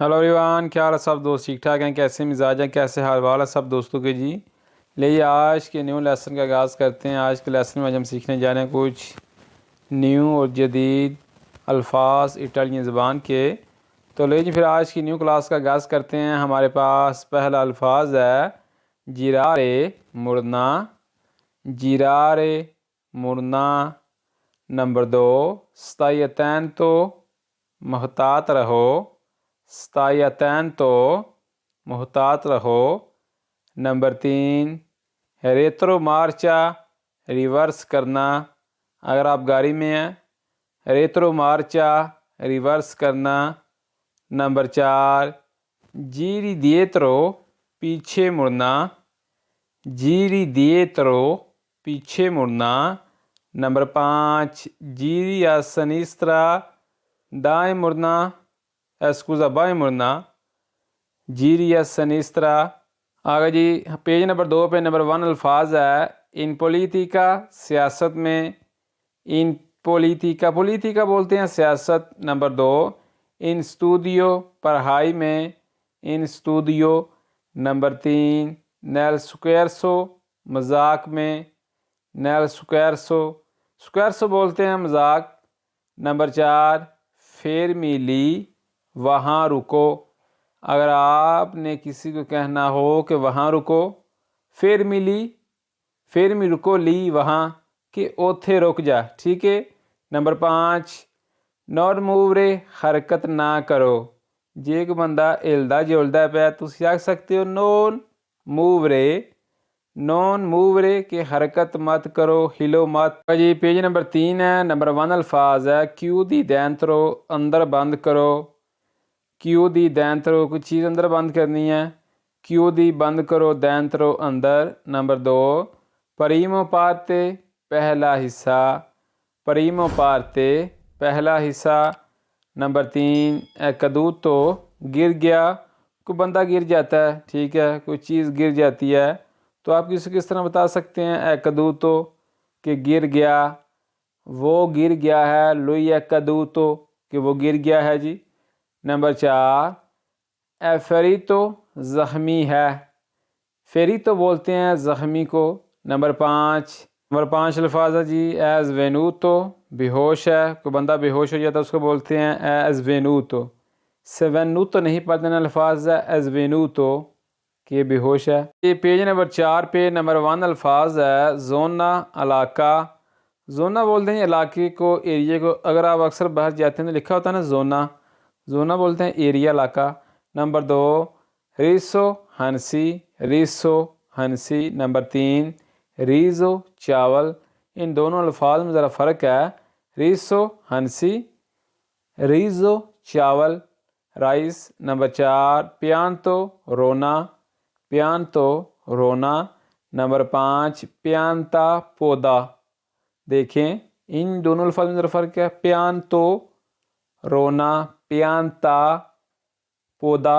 Hello everyone, क्या हाल है सब दोस्त? ठीक ठाक हैं? कैसे मिजाज हैं? कैसे हाल वाल है सब दोस्तों के जी? लिए आज के न्यू लेसन का आगाज़ करते हैं। आज के लेसन में आज हम सीखने जा रहे हैं कुछ न्यू और जदीद अल्फाज इटालियन ज़बान के। तो ले जी फिर आज की न्यू क्लास का आगाज़ करते हैं। हमारे पास पहला अल्फाज है जिरारे मुड़ना। जिरारे मुड़ना। नंबर 2 स्तायतैन तो मोहतात रहो। स्तायतैन तो मोहतात रहो। नंबर 3 रेत्रो मार्चा रिवर्स करना। अगर आप गाड़ी में हैं रेत्रो मार्चा रिवर्स करना। नंबर 4 जीरी दिएत्रो पीछे मुड़ना। जीरी दिएत्रो पीछे मुड़ना। नंबर 5 जीरी या सनिस्त्रा दाएं मुड़ना। एस्कुजा बाएं मुड़ना। जीरी या सनिस्त्रा। आगे जी पेज नंबर 2 पे नंबर 1 अल्फाज है इन पोलिटिका सियासत में। इन पोलिटिका पोलिटिका बोलते हैं सियासत। नंबर 2 इन स्टूडियो पढ़ाई में। In studio. नंबर 3 नेल स्क्वेरसो मजाक में। नेल स्क्वेरसो स्क्वेरसो बोलते हैं मजाक। नंबर 4 फेरमिली वहाँ रुको। अगर आपने किसी को कहना हो कि वहाँ रुको, फेरमी रुको ली वहाँ कि ओथे रुक जा। ठीक है। नंबर 5 नॉन मूवरे हरकत ना करो। जे को बंदा हिलदा जुलदा पे तुसी आख सकते हो नॉन मूवरे। नॉन मूवरे की हरकत मत करो, हिलो मत जी। पेज नंबर 3 है। नंबर 1 अल्फाज है क्यू दी दैंतरो अंदर बंद करो। क्यू दी दैंतरो कोई चीज़ अंदर बंद करनी है। क्यू दी बंद करो दैंतरो अंदर। नंबर 2 प्रीमो पार्ते पहला हिस्सा। प्रीमो पार्ते पहला हिस्सा। नंबर 3 कदूतो गिर गया। कोई बंदा गिर जाता है, ठीक है, कोई चीज़ गिर जाती है तो आप किस तरह बता सकते हैं कदूतो कि गिर गया, वो गिर गया है। लुई कदूतो कि वो गिर गया है जी। नंबर 4 फेरितो ज़ख्मी है। फेरितो बोलते हैं ज़ख्मी को। नंबर 5 अल्फाज है जी एज वेनूतो बेहोश है। कोई बंदा बेहोश हो जाता है उसको बोलते हैं एज वेनूतो। सेवेनूतो नहीं पढ़ते हैं अल्फाज है एज वेनूतो कि बेहोश है। ये पेज नंबर 4 पे नंबर 1 अल्फाज है जोना इलाका। जोना बोलते हैं इलाके को, एरिया को। अगर आप अक्सर बाहर जाते हैं तो लिखा होता है ना जोना। जोना बोलते हैं एरिया, इलाका। नंबर 2 रिसो हंसी। रिसो हंसी। नंबर 3 रीज़ो चावल। इन दोनों अल्फाज में ज़रा फ़र्क है। रिसो हंसी, रीज़ो चावल राइस। नंबर 4 पियांतो रोना। पियांतो रोना। नंबर 5 पियांता पौधा। देखें इन दोनों अल्फाज में ज़रा फ़र्क है। पियांतो रोना, पियांता पौधा।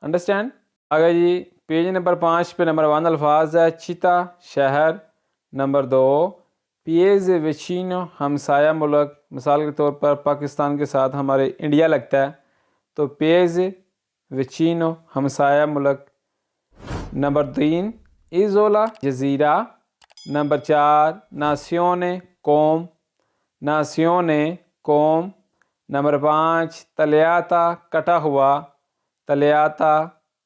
अंडरस्टैंड? आगे जी पेज नंबर 5 पे नंबर 1 अल्फाज है चिता शहर। नंबर 2 पिएज वेचिनो हमसाया मुल्क। मिसाल के तौर पर पाकिस्तान के साथ हमारे इंडिया लगता है तो पिएज वेचिनो हमसाया मुल्क। नंबर 3 इज़ोला जजीरा। नंबर 4 नासियोने कौम। नासियोने कौम। नंबर 5 तलियाता कटा हुआ। तलियाता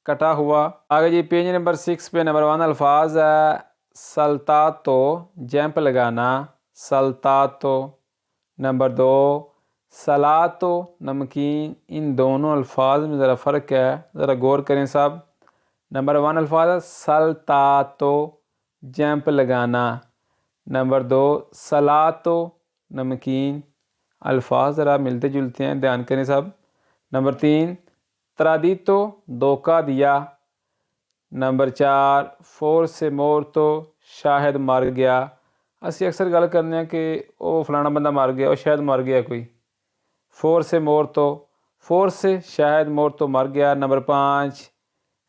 कटा हुआ। आगे जी पेज नंबर 6 पे नंबर 1 अल्फाज है सल्तातो जंप लगाना। सल्तातो। नंबर 2 सलातो नमकीन। इन दोनों अल्फाज में ज़रा फ़र्क है, ज़रा गौर करें सब। नंबर 1 अल्फाज है सल्तातो जंप लगाना। नंबर 2 सलातो नमकीन। अल्फाज ज़रा मिलते जुलते हैं, ध्यान करें सब। नंबर 3 त्रादितो धोखा दिया। नंबर 4 फोर से मोर तो शायद मर गया। असी अक्सर गल करने कि वो फलाना बंदा मर गया, वो शायद मर गया कोई। फोर से मोर तो, फोर से शायद मोर तो मर गया। नंबर 5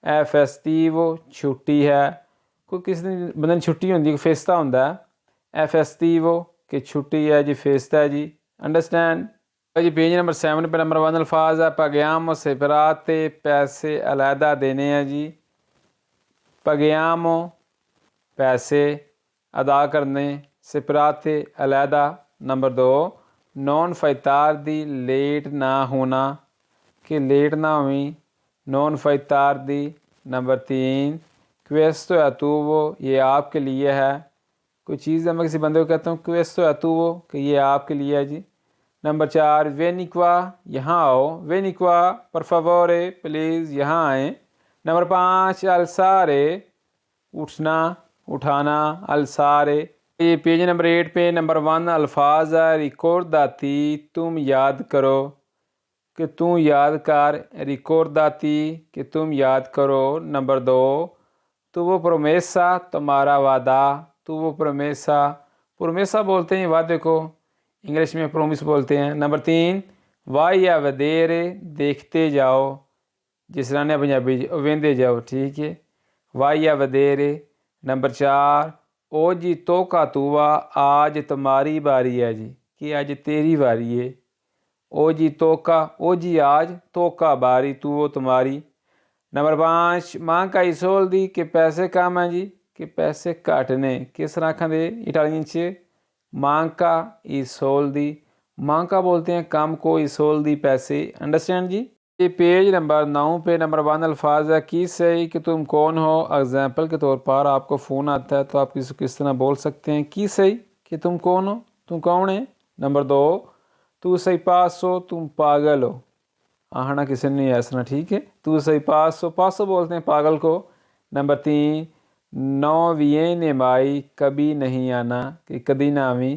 ए फेस्टिवो छुट्टी है। कोई किसी दिन बंदे छुट्टी होंगी, फेस्ता होंदा है। ए फेस्टिवो कि छुट्टी है जी, फेस्ता है जी। अंडरस्टैंड? جی پیج نمبر 7 پہ نمبر 1 الفاظ ہے پگیامو سپراتے، پیسے علیحدہ دینے ہیں جی. پگیامو پیسے ادا کرنے، سپراتے علیحدہ. نمبر 2 نون فائتاردی لیٹ نہ ہونا، کہ لیٹ نہ ہوئی، نون فائتاردی. نمبر 3 کویسٹو ایتوو، یہ آپ کے لیے ہے. کوئی چیز ہے میں کسی بندے کو کہتا ہوں کویسٹو ایتوو کہ یہ آپ کے لیے ہے جی. نمبر 4 وینیکوا، یہاں آؤ، وینیکوا پر فاورے، پلیز یہاں آئیں. نمبر 5 السارے، اٹھنا، اٹھانا، السارے. یہ پیج نمبر 8 پہ نمبر 1 الفاظ ہے ریکورداتی، تم یاد کرو، کہ تم یاد کر. ریکورداتی کہ تم یاد کرو. نمبر 2 تو وہ پرومیسا، تمہارا وعدہ. تو وہ پرومیسا، پرومیسا بولتے ہیں وعدے کو، انگلش میں پرومس بولتے ہیں. نمبر 3 وائی یا ودیرے، دیکھتے جاؤ، جس طرح نے پنجابی ویندے جاؤ، ٹھیک ہے، وائی یا ودیرے. نمبر 4 او جی تو کا توا، آج تمہاری باری ہے جی، کہ آج تیری باری ہے. او جی تو کا، او جی آج، تو کا باری، تو وہ تمہاری. نمبر 5 ماں کا اسول دی، کہ پیسے کم ہیں جی، کہ پیسے کٹنے. کس طرح کھاں دے اٹالین سے ماں کا اسول دی، ماں کا بولتے ہیں کم کو، اسول دی پیسے. انڈرسٹینڈ جی. یہ پیج نمبر 9 پہ نمبر 1 الفاظ ہے کی صحیح، کہ تم کون ہو. اگزامپل کے طور پر آپ کو فون آتا ہے تو آپ کس طرح بول سکتے ہیں کی صحیح، کہ تم کون ہو، تم کون ہے. نمبر 2 تو صحیح پاس ہو، تم پاگل ہو. آہنا کسی نے نہیں ایسنا، ٹھیک ہے، تو صحیح پاس ہو، پاس ہو بولتے ہیں پاگل کو. نمبر 3 نو وینے مائی، کبھی نہیں آنا، کہ کدی نہ آویں.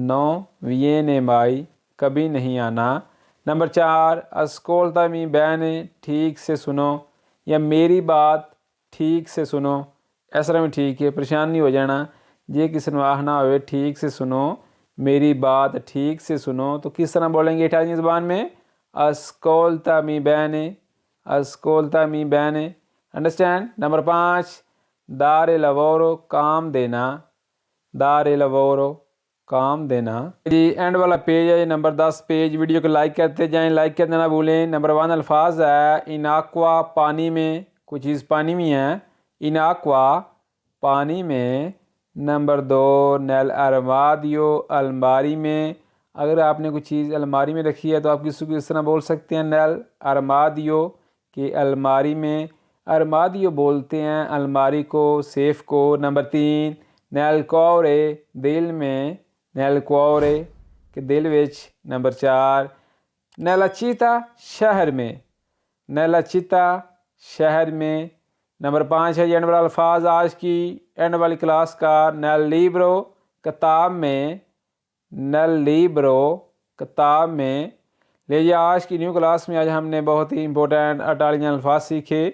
نو وینے مائی، کبھی نہیں آنا. نمبر 4 اسکولتا می بہنے، ٹھیک سے سنو، یا میری بات ٹھیک سے سنو. اس طرح میں ٹھیک ہے، پریشان نہیں ہو جانا. یہ کسی نے آہنا ہوئے ٹھیک سے سنو، میری بات ٹھیک سے سنو، تو کس طرح بولیں گے اٹالین زبان میں؟ اسکولتا می بہنے، اسکولتا می بہنے. انڈرسٹینڈ. نمبر 5 دارے لوورو، کام دینا، دارے لوورو، کام دینا. جی اینڈ والا پیج ہے نمبر 10 پیج. ویڈیو کو لائک کرتے جائیں، لائک کرنا نہ بھولیں. نمبر 1 الفاظ ہے اناکوا، پانی میں، کوئی چیز پانی میں ہے، اناکوا پانی میں. نمبر 2 نیل ارمادیو، الماری میں. اگر آپ نے کوئی چیز الماری میں رکھی ہے تو آپ کسی کو اس طرح بول سکتے ہیں نیل ارمادیو، کہ الماری میں. ارمادیو بولتے ہیں الماری کو، سیف کو. نمبر 3 نیل کورے، دل میں، نیل کورے کہ دل وچ. نمبر 4 نیلا چیتا، شہر میں، نیلا چیتا شہر میں. نمبر 5 ہے اینڈ والا الفاظ آج کی اینڈ والی کلاس کا. نیل لیبرو، کتاب میں، نیل لیبرو کتاب میں. لیجیے آج کی نیو کلاس میں آج ہم نے بہت ہی امپورٹنٹ اٹالین الفاظ سیکھے.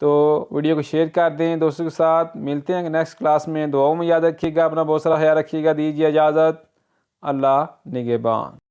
تو ویڈیو کو شیئر کر دیں دوستوں کے ساتھ. ملتے ہیں نیکسٹ کلاس میں. دعاؤں میں یاد رکھیے گا، اپنا بہت سارا خیال رکھیے گا. دیجیے اجازت، اللہ نگہبان.